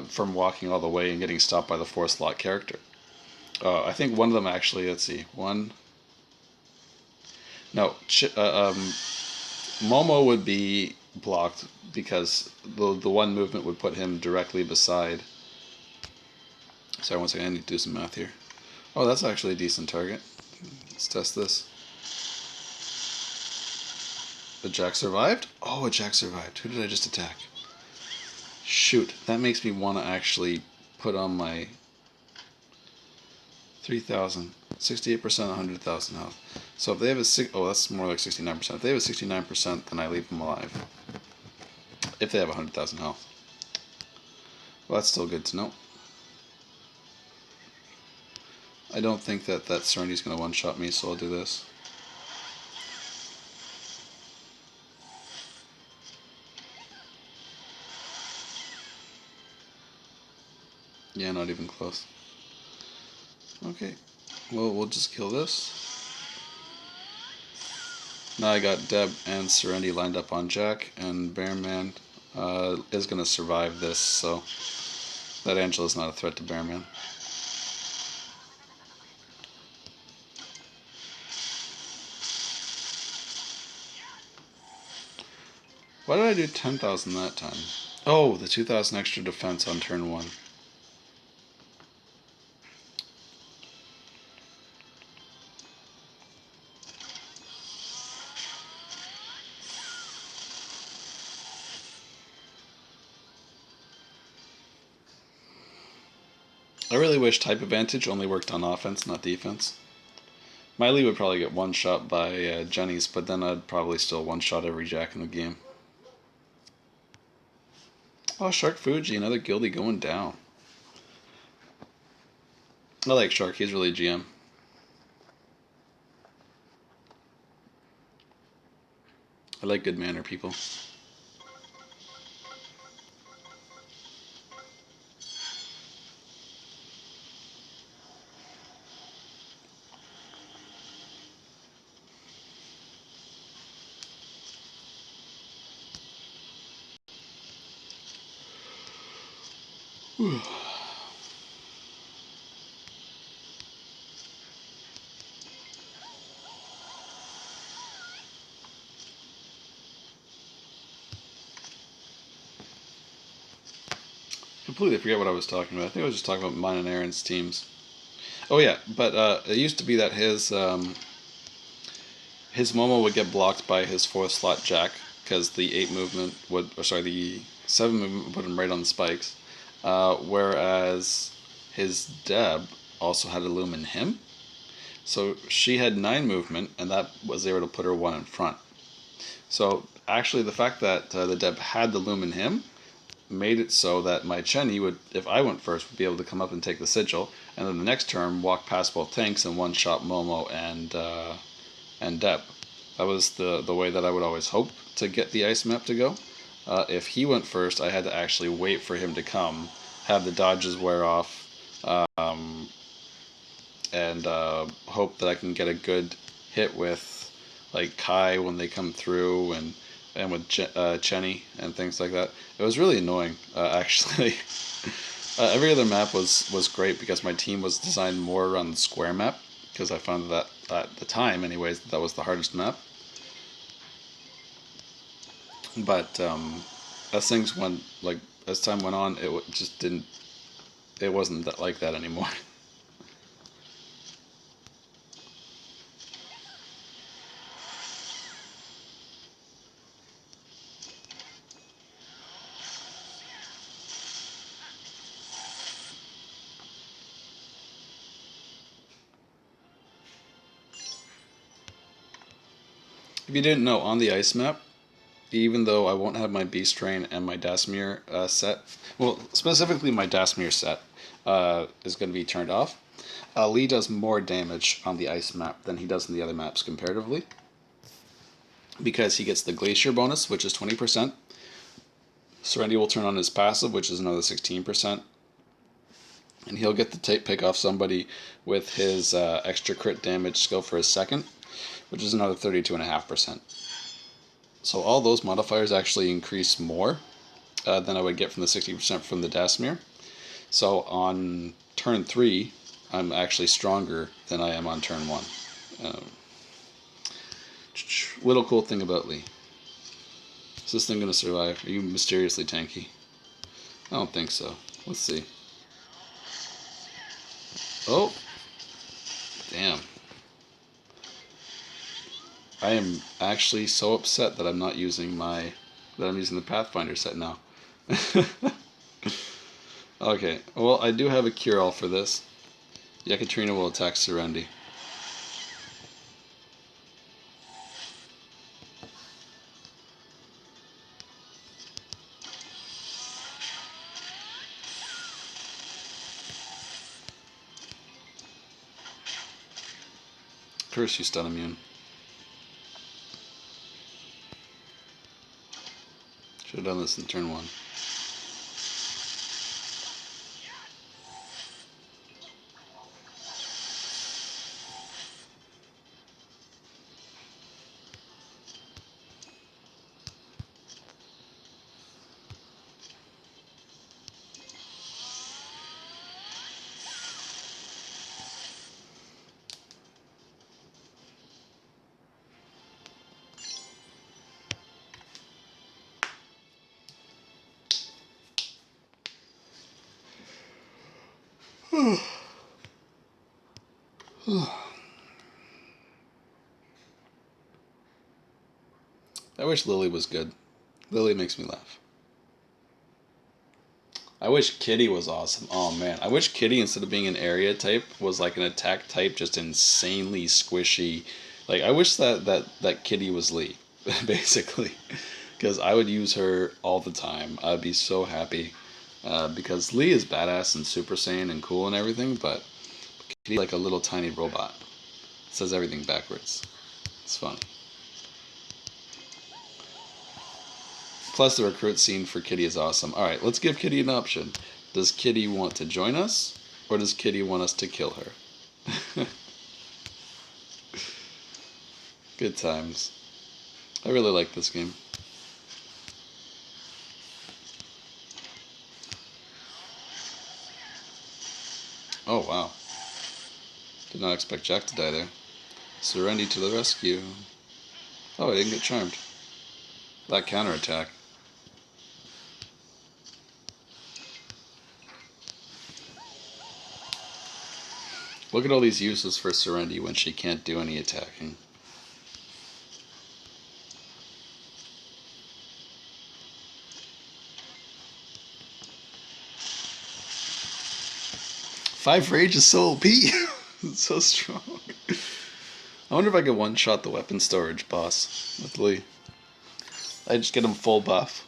from walking all the way and getting stopped by the fourth slot character, I think one of them actually. Let's see, one. No, Momo would be blocked because the one movement would put him directly beside. Sorry, one second. I need to do some math here. Oh, that's actually a decent target. Let's test this. A Jack survived? Oh, a Jack survived. Who did I just attack? Shoot, that makes me want to actually put on my 3,000. 68%, 100,000 health. So if they have oh, that's more like 69%. If they have a 69%, then I leave them alive. If they have 100,000 health. Well, that's still good to know. I don't think that Serenity's going to one-shot me, so I'll do this. Yeah, not even close. Okay, well, we'll just kill this. Now I got Deb and Serenity lined up on Jack, and Bearman is going to survive this, so that Angela's not a threat to Bearman. Why did I do 10,000 that time? Oh, the 2,000 extra defense on turn 1. I really wish type advantage only worked on offense, not defense. Miley would probably get one shot by Jenny's, but then I'd probably still one shot every Jack in the game. Oh, Shark Fuji, another guildie going down. I like Shark, he's really GM. I like good manner people. Whew. Completely forget what I was talking about. I think I was just talking about mine and Aaron's teams. Oh yeah, but it used to be that his Momo would get blocked by his 4th slot Jack because the 8 movement would, or sorry, the 7 movement would put him right on the spikes. Whereas his Deb also had Illumine him. So she had 9 movement, and that was able to put her 1 in front. So actually, the fact that the Deb had the Lumen him made it so that my Chenny would, if I went first, would be able to come up and take the sigil, and then the next turn walk past both tanks and one-shot Momo and Deb. That was the way that I would always hope to get the ice map to go. If he went first, I had to actually wait for him to come, have the dodges wear off, and hope that I can get a good hit with like Kai when they come through and with Chenny and things like that. It was really annoying, actually. Every other map was great because my team was designed more around the square map because I found that at the time, anyways, that was the hardest map. But as things went, like as time went on, it just didn't. It wasn't that like that anymore. If you didn't know, on the ice map, even though I won't have my Beast Train and my Dasmir set, well, specifically my Dasmir set is going to be turned off, Lee does more damage on the ice map than he does in the other maps comparatively, because he gets the Glacier bonus, which is 20%. Serenity will turn on his passive, which is another 16%. And he'll get to pick off somebody with his extra crit damage skill for his second, which is another 32.5%. So all those modifiers actually increase more than I would get from the 60% from the Dasmir. So on turn 3, I'm actually stronger than I am on turn 1. Little cool thing about Lee. Is this thing going to survive? Are you mysteriously tanky? I don't think so. Let's see. Oh! Damn. I am actually so upset that I'm not using that I'm using the Pathfinder set now. Okay, well, I do have a cure-all for this. Yekatrina will attack Serendi. Curse, you stun immune. Should have done this in turn 1. I wish Lily was good. Lily makes me laugh. I wish Kitty was awesome. Oh man, I wish Kitty, instead of being an area type, was like an attack type, just insanely squishy. Like, I wish that Kitty was Lee, basically, because I would use her all the time. I'd be so happy, because Lee is badass and Super Saiyan and cool and everything, but Kitty like a little tiny robot. Says everything backwards. It's funny. Plus, the recruit scene for Kitty is awesome. Alright, let's give Kitty an option. Does Kitty want to join us, or does Kitty want us to kill her? Good times. I really like this game. Oh, wow. Did not expect Jack to die there. Serenity to the rescue. Oh, I didn't get charmed. That counterattack. Look at all these uses for Serenity when she can't do any attacking. Five rage is so OP. It's so strong. I wonder if I could one-shot the weapon storage boss with Lee. I just get him full buff.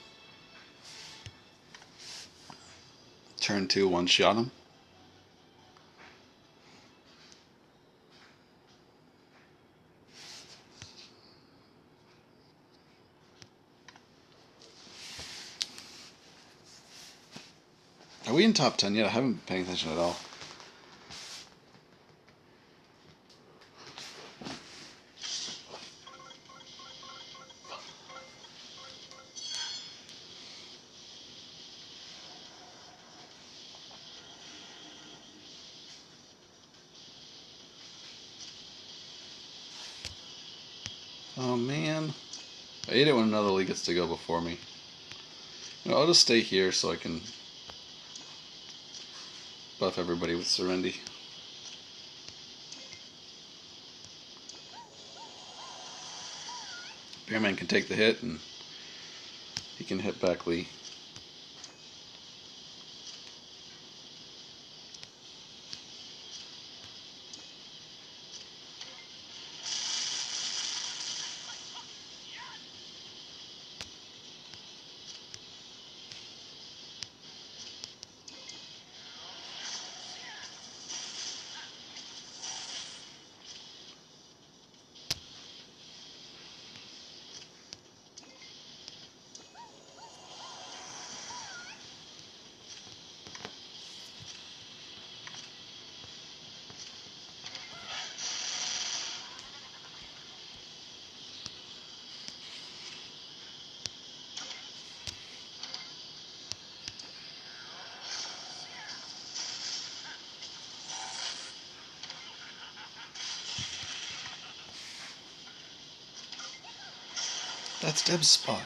Turn 2, one-shot him. Are we in top 10 yet? I haven't been paying attention at all. Oh man. I hate it when another league gets to go before me. You know, I'll just stay here so I can buff everybody with Serenity. Bearman can take the hit and he can hit back Lee. That's Deb's spot.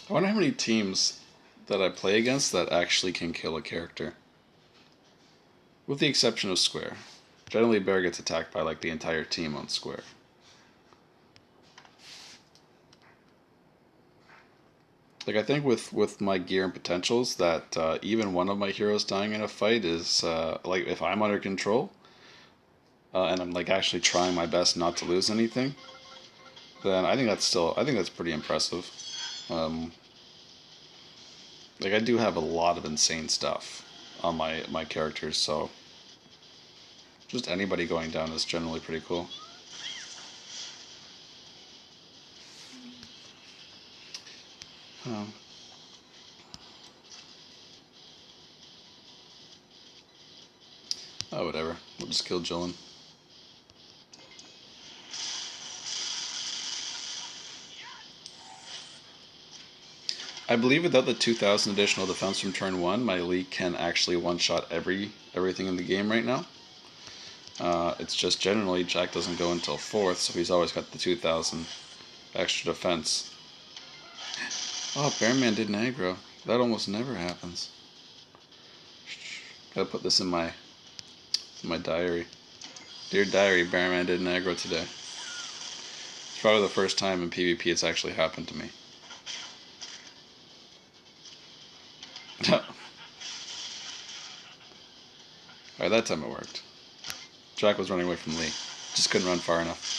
I wonder how many teams that I play against that actually can kill a character. With the exception of Square. Generally, Bear gets attacked by like the entire team on Square. Like I think with my gear and potentials that even one of my heroes dying in a fight is like if I'm under control and I'm like actually trying my best not to lose anything, then I think that's pretty impressive. Um, like I do have a lot of insane stuff on my characters, so just anybody going down is generally pretty cool. Um, oh, whatever. We'll just kill Jillian. I believe without the 2,000 additional defense from turn 1, my Lee can actually one-shot everything in the game right now. It's just generally Jack doesn't go until 4th, so he's always got the 2,000 extra defense. Oh, Bearman didn't aggro. That almost never happens. Gotta put this in my diary. Dear diary, Bearman didn't aggro today. It's probably the first time in PvP it's actually happened to me. Alright, that time it worked. Jack was running away from Lee. Just couldn't run far enough.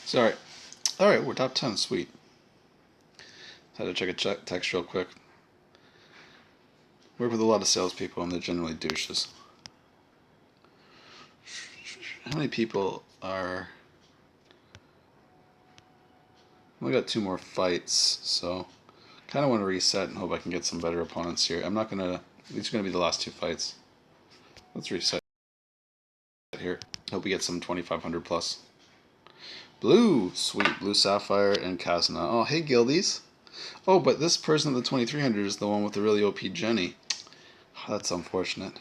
Sorry. Alright, we're top 10. Sweet. Had to check a text real quick. Work with a lot of salespeople and they're generally douches. How many people are... I only got 2 more fights, so... kind of want to reset and hope I can get some better opponents here. I'm not going to... These are going to be the last 2 fights. Let's reset here. Hope we get some 2,500 plus. Blue! Sweet. Blue Sapphire and Kazna. Oh, hey, Guildies. Oh, but this person at the 2,300 is the one with the really OP Jenny. Oh, that's unfortunate.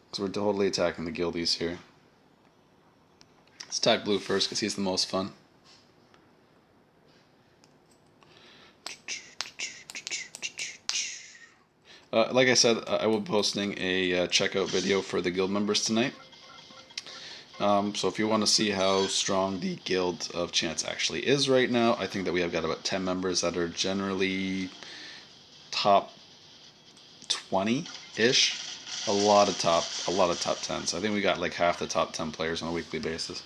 Because we're totally attacking the Guildies here. Let's attack Blue first because he's the most fun. Like I said, I will be posting a checkout video for the guild members tonight. So if you want to see how strong the Guild of Chance actually is right now, I think that we have got about 10 members that are generally top 20-ish. A lot of top 10s. I think we got like half the top 10 players on a weekly basis.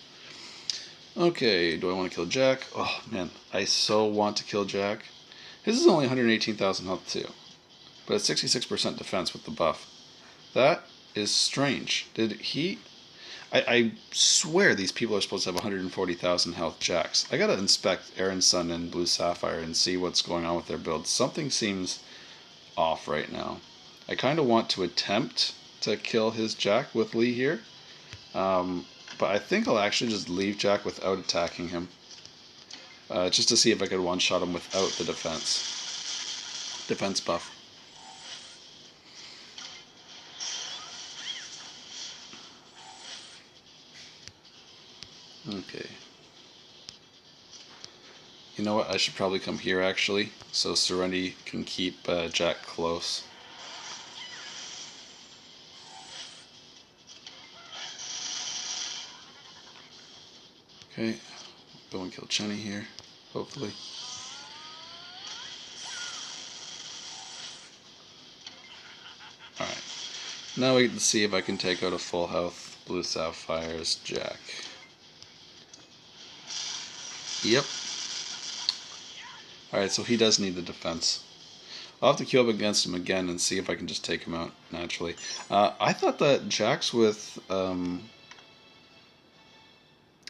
Okay, do I want to kill Jack? Oh man, I so want to kill Jack. His is only 118,000 health too, but it's 66% defense with the buff. That is strange. Did he... I swear these people are supposed to have 140,000 health Jacks. I gotta inspect Aaron's Sun and Blue Sapphire and see what's going on with their builds. Something seems off right now. I kind of want to attempt to kill his Jack with Lee here. But I think I'll actually just leave Jack without attacking him. Just to see if I could one-shot him without the defense buff. Okay. You know what? I should probably come here actually, so Serenity can keep Jack close. Okay, go and kill Chenny here, hopefully. Alright. Now we can see if I can take out a full health Blue Sapphire's Jack. Yep. Alright, so he does need the defense. I'll have to queue up against him again and see if I can just take him out naturally. I thought that Jacks with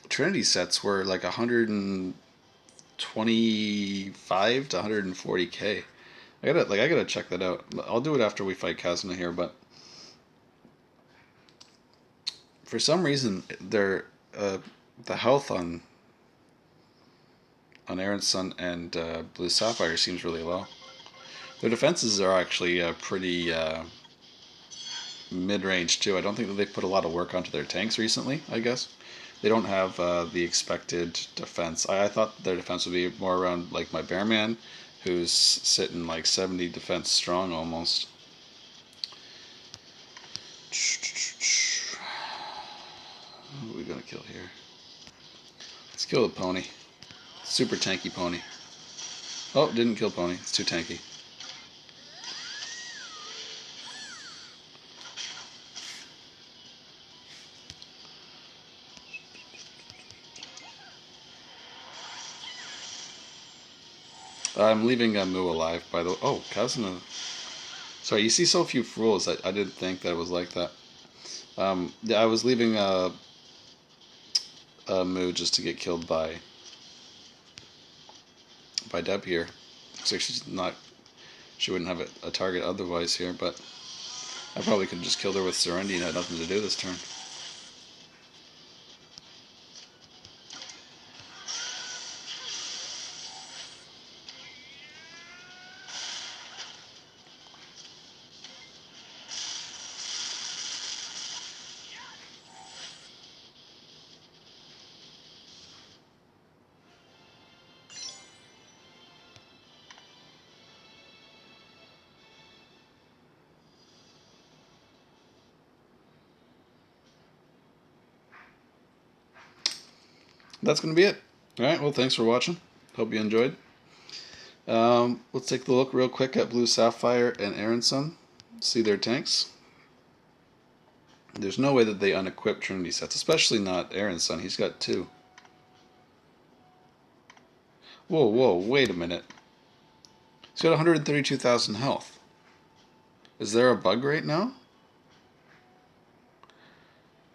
Trinity sets were like 125 to 140k. I gotta check that out. I'll do it after we fight Kazuna here, but for some reason they're the health on Aaron's Sun and Blue Sapphire seems really low. Their defenses are actually pretty mid-range too. I don't think that they've put a lot of work onto their tanks recently, I guess. They don't have the expected defense. I thought their defense would be more around like my Bearman, who's sitting like 70 defense strong almost. Who are we gonna kill here? Let's kill the pony. Super tanky pony. Oh, didn't kill pony. It's too tanky. I'm leaving Moo alive, by the way. Oh, Kazuna. Sorry, you see so few rules. I didn't think that it was like that. Yeah, I was leaving Moo just to get killed by Deb here. Looks like she's not. She wouldn't have a target otherwise here, but I probably could have just killed her with Serenity and had nothing to do this turn. That's going to be it. Alright, well, thanks for watching. Hope you enjoyed. Let's take a look real quick at Blue Sapphire and Aaron's Sun. See their tanks. There's no way that they unequip Trinity sets, especially not Aaron's Sun. He's got 2. Whoa, whoa, wait a minute. He's got 132,000 health. Is there a bug right now?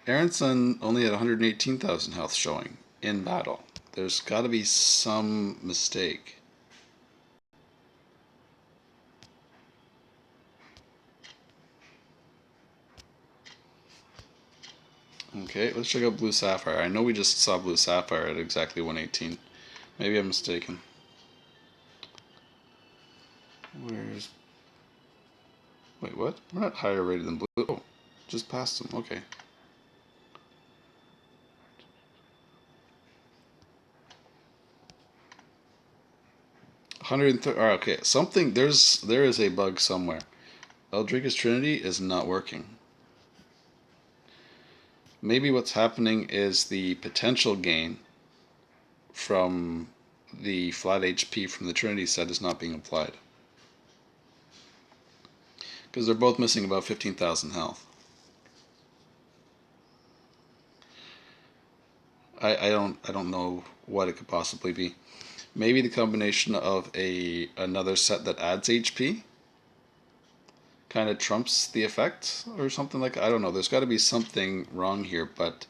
Aaron's Sun only had 118,000 health showing in battle. There's got to be some mistake. Okay, let's check out Blue Sapphire. I know we just saw Blue Sapphire at exactly 118. Maybe I'm mistaken. Where's... Wait, what? We're not higher rated than Blue. Oh, just passed them. Okay. Okay, something... There is a bug somewhere. Eldrika's Trinity is not working. Maybe what's happening is the potential gain from the flat HP from the Trinity set is not being applied. Because they're both missing about 15,000 health. I don't know what it could possibly be. Maybe the combination of another set that adds HP kind of trumps the effect or something like that. I don't know. There's got to be something wrong here, but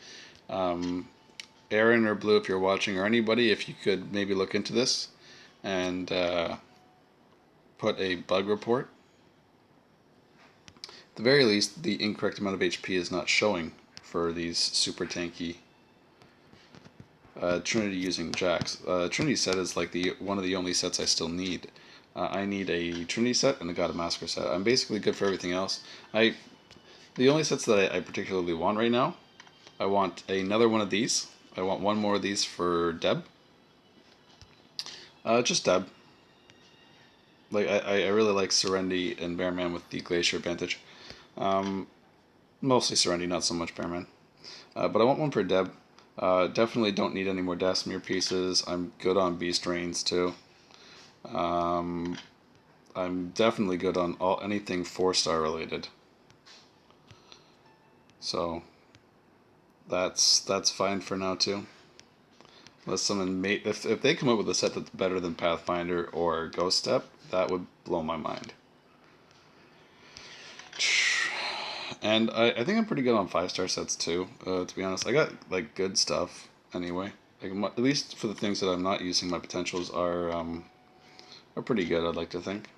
Aaron or Blue, if you're watching, or anybody, if you could maybe look into this and put a bug report. At the very least, the incorrect amount of HP is not showing for these super tanky Trinity using Jacks. Trinity set is like one of the only sets I still need. I need a Trinity set and a God of Massacre set. I'm basically good for everything else. The only sets that I particularly want right now, I want another one of these. I want one more of these for Deb. Just Deb. Like I really like Serenity and Bearman with the Glacier Advantage. Mostly Serenity, not so much Bearman. But I want one for Deb. Definitely don't need any more Dathomir pieces. I'm good on Beast Reigns too. I'm definitely good on anything 4-star related. So that's fine for now too. Unless someone if they come up with a set that's better than Pathfinder or Ghost Step, that would blow my mind. And I think I'm pretty good on 5-star sets too. To be honest, I got like good stuff anyway. Like at least for the things that I'm not using, my potentials are pretty good. I'd like to think.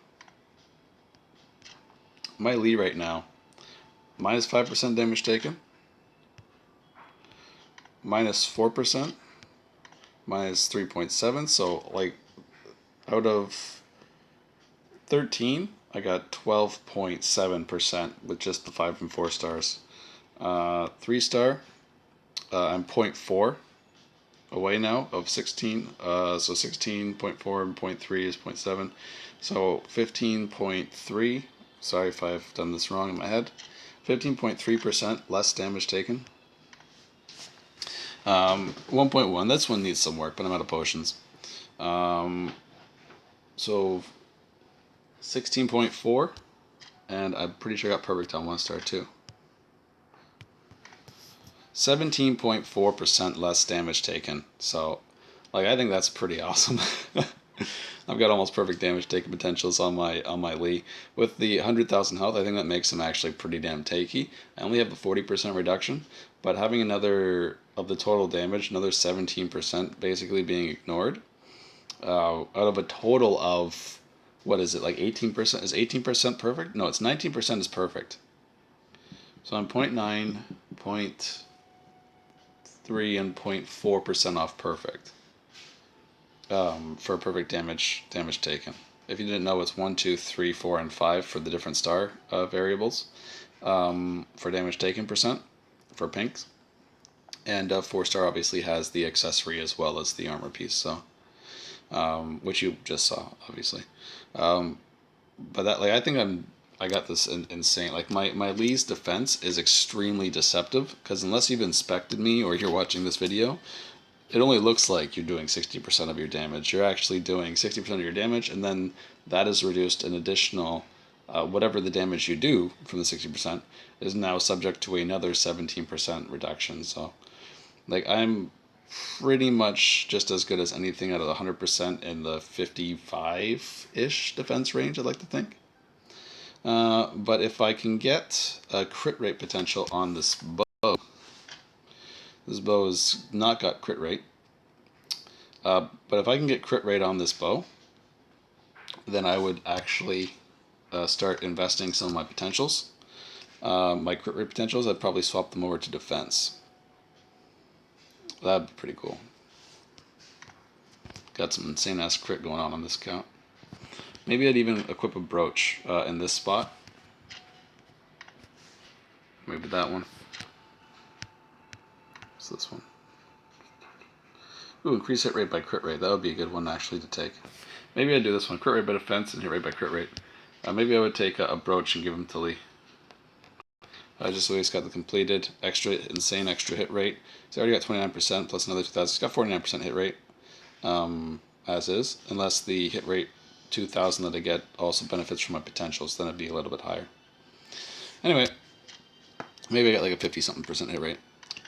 My Lee right now, minus 5% damage taken, minus 4%, minus 3.7. So like out of 13, I got 12.7% with just the 5 and 4 stars. 3-star, I'm 0.4 away now of 16. So 16.4 and 0.3 is 0.7. So 15.3. Sorry if I've done this wrong in my head. 15.3% less damage taken. 1.1. This one needs some work, but I'm out of potions. So 16.4, and I'm pretty sure I got perfect on 1-star too. 17.4% less damage taken. So, like, I think that's pretty awesome. I've got almost perfect damage taken potentials on my Lee. With the 100,000 health, I think that makes him actually pretty damn tanky. I only have a 40% reduction, but having another of the total damage, another 17% basically being ignored, out of a total of, what is it, like 18%? Is 18% perfect? No, it's 19% is perfect. So I'm 0.9, 0.3, and 0.4% off perfect. For perfect damage taken. If you didn't know, it's 1, 2, 3, 4, and 5 for the different star variables for damage taken percent for pinks. And 4-star obviously has the accessory as well as the armor piece, so which you just saw, obviously. But that, like, I think I got this insane. Like my Lee's defense is extremely deceptive because unless you've inspected me or you're watching this video, it only looks like you're doing 60% of your damage. You're actually doing 60% of your damage, and then that is reduced an additional, whatever the damage you do from the 60% is now subject to another 17% reduction. So, like, I'm pretty much just as good as anything out of the 100% in the 55-ish defense range, I'd like to think. But if I can get a crit rate potential on this bow, this bow has not got crit rate. But if I can get crit rate on this bow, then I would actually start investing some of my potentials. My crit rate potentials, I'd probably swap them over to defense. That'd be pretty cool. Got some insane ass crit going on this count. Maybe I'd even equip a brooch in this spot. Maybe that one. What's this one? Ooh, increase hit rate by crit rate. That would be a good one actually to take. Maybe I'd do this one. Crit rate by defense and hit rate by crit rate. Maybe I would take a brooch and give him to Lee. Just so he's got the completed insane extra hit rate. He's already got 29% plus another 2,000. He's got 49% hit rate, as is. Unless the hit rate 2,000 that I get also benefits from my potentials, then it'd be a little bit higher. Anyway, maybe I got like a 50-something% hit rate.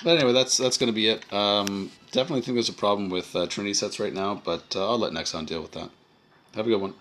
But anyway, that's going to be it. Definitely think there's a problem with Trinity sets right now, but I'll let Nexon deal with that. Have a good one.